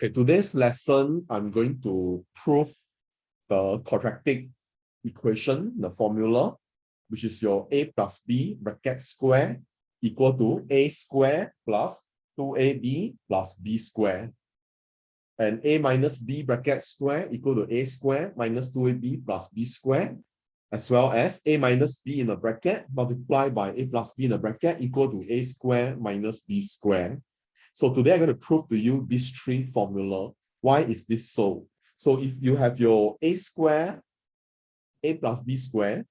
Okay, today's lesson, I'm going to prove the quadratic equation, the formula, which is your a plus b bracket square equal to a square plus 2ab plus b square. And a minus b bracket square equal to a square minus 2ab plus b square, as well as a minus b in a bracket multiplied by a plus b in a bracket equal to a square minus b square. So today I'm going to prove to you these three formula. Why is this so? So if you have your a square, a plus b square,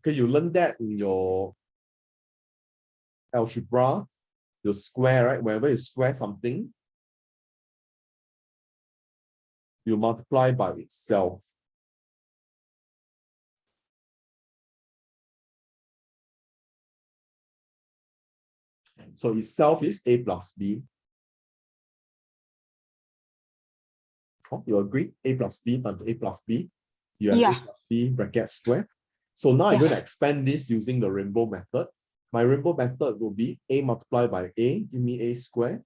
okay, you learn that in your algebra, your square, right? Whenever you square something, you multiply by itself. So itself is a plus b. Oh, you agree? A plus b times a plus b. You have a plus b bracket square. So now I'm going to expand this using the rainbow method. My rainbow method will be a multiplied by a, give me a square.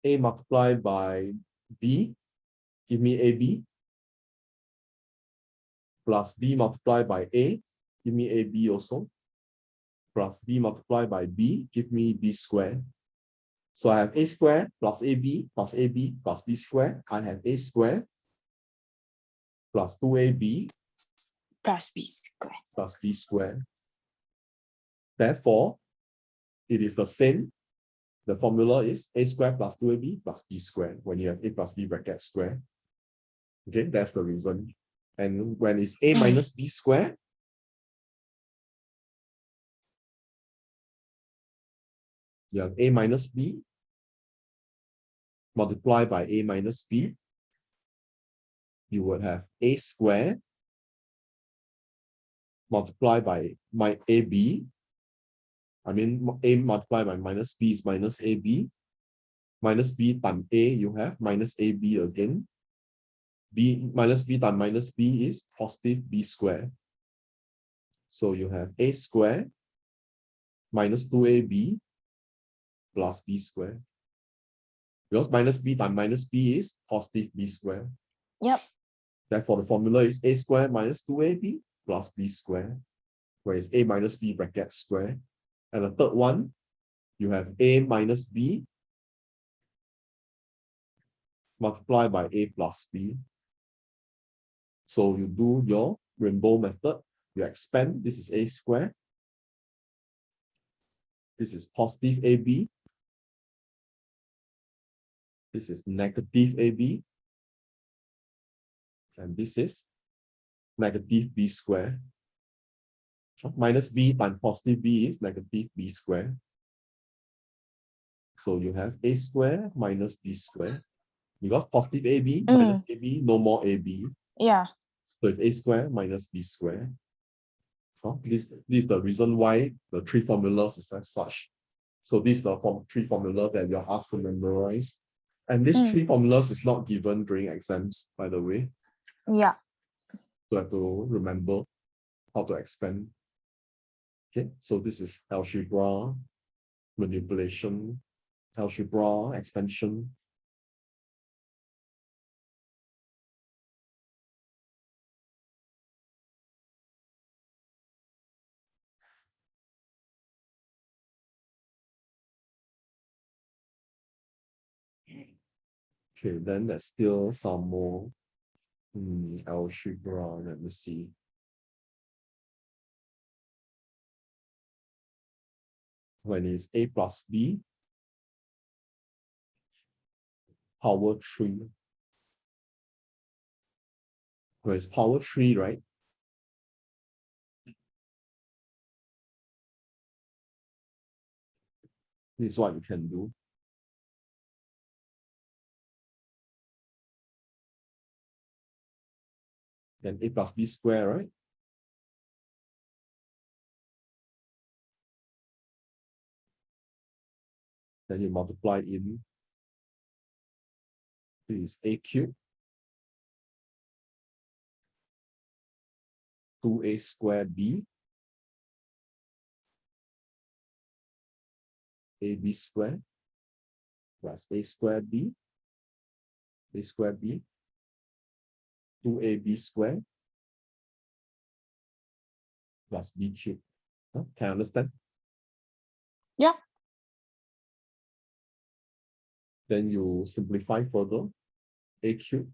A multiplied by b, give me ab. Plus b multiplied by a, give me ab also. Plus b multiplied by b, give me b square. So I have a square plus ab plus ab plus b square. I have a square plus 2ab plus b square. Plus b square. Therefore, it is the same. The formula is a square plus 2ab plus b square when you have a plus b bracket square. Okay, that's the reason. And when it's a minus b square, you have a minus b multiplied by a minus b. You would have a square multiplied by my ab. I mean, a multiplied by minus b is minus ab. Minus b times a, you have minus ab again. B minus b times minus b is positive b square. So you have a square minus 2ab plus b square. Because minus b times minus b is positive b square. Yep. Therefore, the formula is a square minus 2ab plus b square, where it's a minus b bracket square. And the third one, you have a minus b multiplied by a plus b. So you do your rainbow method. You expand. This is a square. This is positive ab. This is negative ab. And this is negative b square. Minus b times positive b is negative b square. So you have a square minus b square. Because positive ab minus ab, no more ab. Yeah. So it's a square minus b square. This is the reason why the three formulas is as such. So these are the three formulas that you're asked to memorize. And these three formulas is not given during exams, by the way. Yeah. So you have to remember how to expand. Okay, so this is algebra, manipulation, algebra, expansion. Okay, then there's still some more algebra. Let me see. When it's a plus b, power 3. When it's power 3, right? This is what you can do. Then a plus b square, right? Then you multiply in. This is a cube. 2a square b AB squared plus A squared B, 2AB squared plus B cubed. Huh? Can you understand? Yeah. Then you simplify further. A cubed,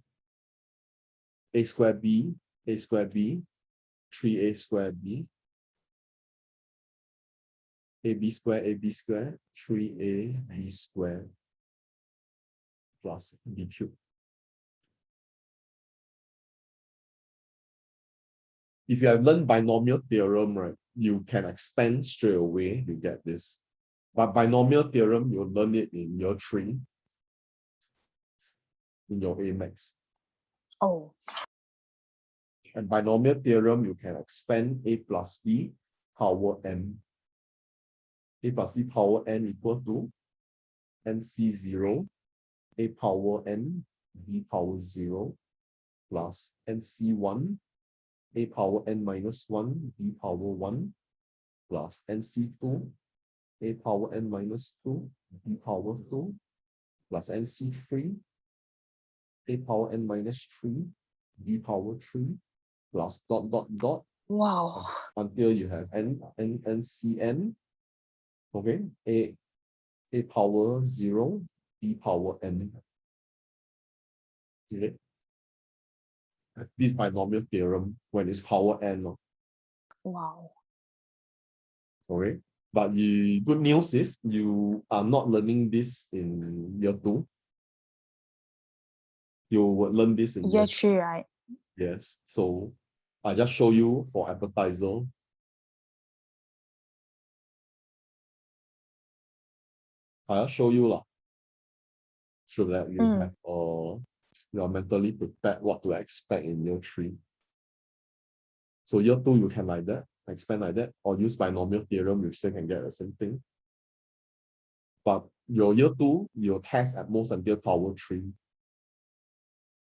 A squared B, 3A squared B, AB squared, 3AB squared plus B cubed. If you have learned binomial theorem, right, you can expand straight away, you get this. But binomial theorem, you'll learn it in year 3, in your A max. Oh. And binomial theorem, you can expand A plus B power n. A plus B power n equal to NC0, A power n, B power 0, plus NC1, A power n minus 1, B power 1, plus NC2, A power n minus 2, B power 2, plus NC3, A power n minus 3, B power 3, plus dot dot dot Wow. until you have NCN, okay, A power 0, B power n. Okay. This binomial theorem when it's power n. Wow. Okay. But the good news is you are not learning this in year 2. You will learn this in Year 3, right? Yes. So I just show you for appetizer. I'll show you lah, so that you have you are mentally prepared what to expect in year 3. So year 2 you can like that, expand like that, or use binomial theorem, you still can get the same thing. But your year 2, you'll test at most until power 3.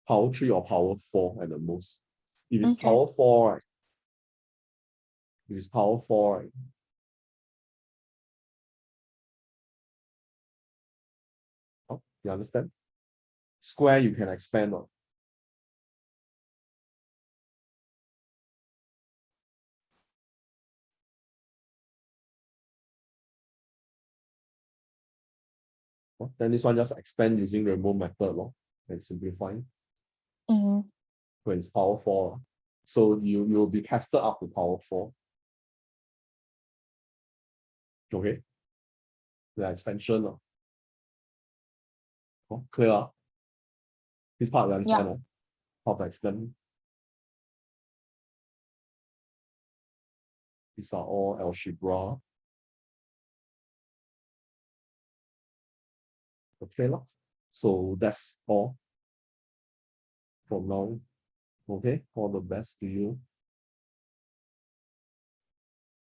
Power 3 or power 4 at the most. If it's power 4, right? If it's power 4, right? Oh, you understand? Square you can expand on. Then this one just expand using Rainbow method and simplify. When it's power 4. So you'll be tested up to power 4. Okay. The expansion. Clear. This part you understand how to expand. These are all algebra. Okay. So that's all from now. Okay. All the best to you.